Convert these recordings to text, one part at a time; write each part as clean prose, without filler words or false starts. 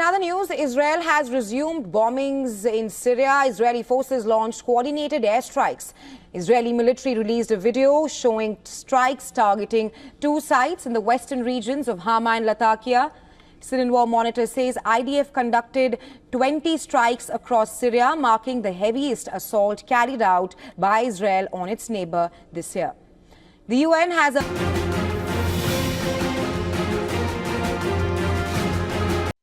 other news, Israel has resumed bombings in Syria. Israeli forces launched coordinated airstrikes. Israeli military released a video showing strikes targeting two sites in the western regions of Hama and Latakia. Syrian War Monitor says IDF conducted 20 strikes across Syria, marking the heaviest assault carried out by Israel on its neighbor this year. The UN has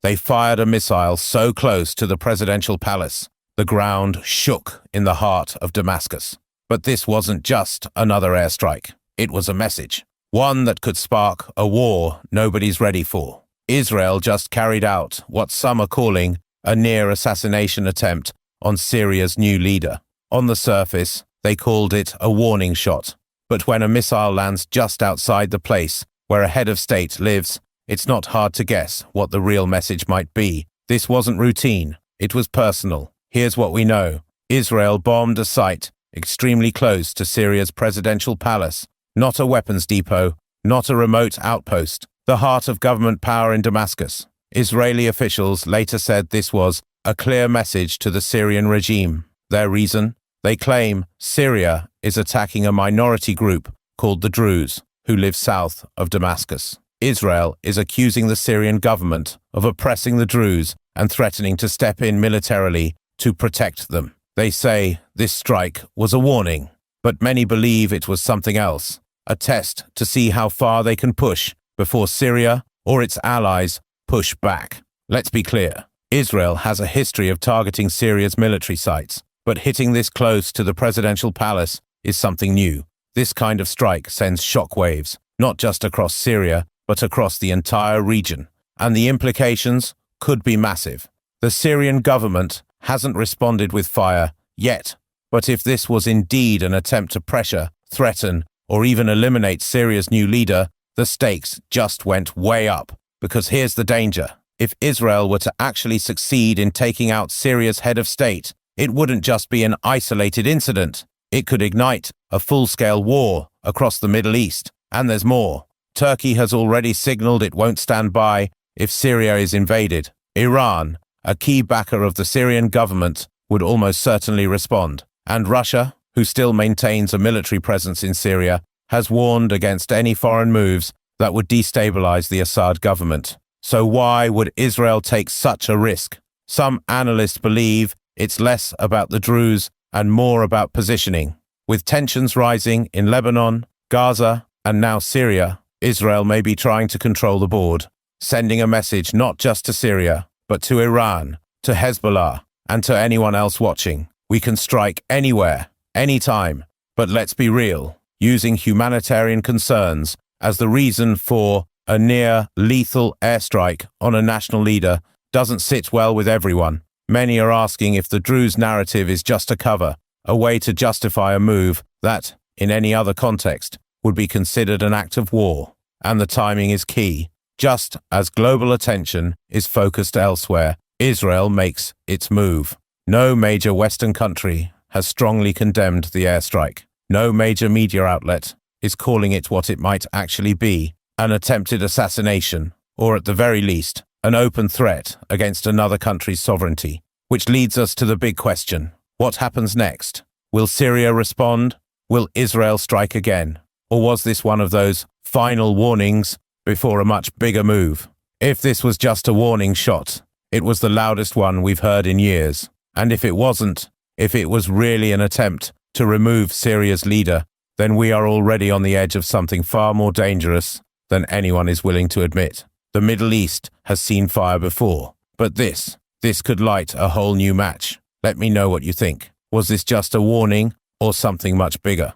They fired a missile so close to the presidential palace, the ground shook in the heart of Damascus. But this wasn't just another airstrike. It was a message, one that could spark a war nobody's ready for. Israel just carried out what some are calling a near assassination attempt on Syria's new leader. On the surface, they called it a warning shot. But when a missile lands just outside the place where a head of state lives, it's not hard to guess what the real message might be. This wasn't routine. It was personal. Here's what we know. Israel bombed a site extremely close to Syria's presidential palace. Not a weapons depot, not a remote outpost. The heart of government power in Damascus. Israeli officials later said this was a clear message to the Syrian regime. Their reason? They claim Syria is attacking a minority group called the Druze, who live south of Damascus. Israel is accusing the Syrian government of oppressing the Druze and threatening to step in militarily to protect them. They say this strike was a warning, but many believe it was something else, a test to see how far they can push before Syria or its allies push back. Let's be clear, Israel has a history of targeting Syria's military sites, but hitting this close to the presidential palace is something new. This kind of strike sends shockwaves, not just across Syria, but across the entire region, and the implications could be massive. The Syrian government hasn't responded with fire yet, but if this was indeed an attempt to pressure, threaten, or even eliminate Syria's new leader, the stakes just went way up. Because here's the danger. If Israel were to actually succeed in taking out Syria's head of state, it wouldn't just be an isolated incident. It could ignite a full-scale war across the Middle East. And there's more. Turkey has already signaled it won't stand by if Syria is invaded. Iran, a key backer of the Syrian government, would almost certainly respond. And Russia, who still maintains a military presence in Syria, has warned against any foreign moves that would destabilize the Assad government. So why would Israel take such a risk? Some analysts believe it's less about the Druze and more about positioning. With tensions rising in Lebanon, Gaza, and now Syria, Israel may be trying to control the board, sending a message not just to Syria, but to Iran, to Hezbollah, and to anyone else watching. We can strike anywhere, anytime, but let's be real. Using humanitarian concerns as the reason for a near-lethal airstrike on a national leader doesn't sit well with everyone. Many are asking if the Druze narrative is just a cover, a way to justify a move that, in any other context, would be considered an act of war. And the timing is key. Just as global attention is focused elsewhere, Israel makes its move. No major Western country has strongly condemned the airstrike. No major media outlet is calling it what it might actually be, an attempted assassination, or at the very least, an open threat against another country's sovereignty. Which leads us to the big question. What happens next? Will Syria respond? Will Israel strike again? Or was this one of those final warnings before a much bigger move? If this was just a warning shot, it was the loudest one we've heard in years. And if it wasn't, if it was really an attempt to remove Syria's leader, then we are already on the edge of something far more dangerous than anyone is willing to admit. The Middle East has seen fire before, but this could light a whole new match. Let me know what you think. Was this just a warning or something much bigger?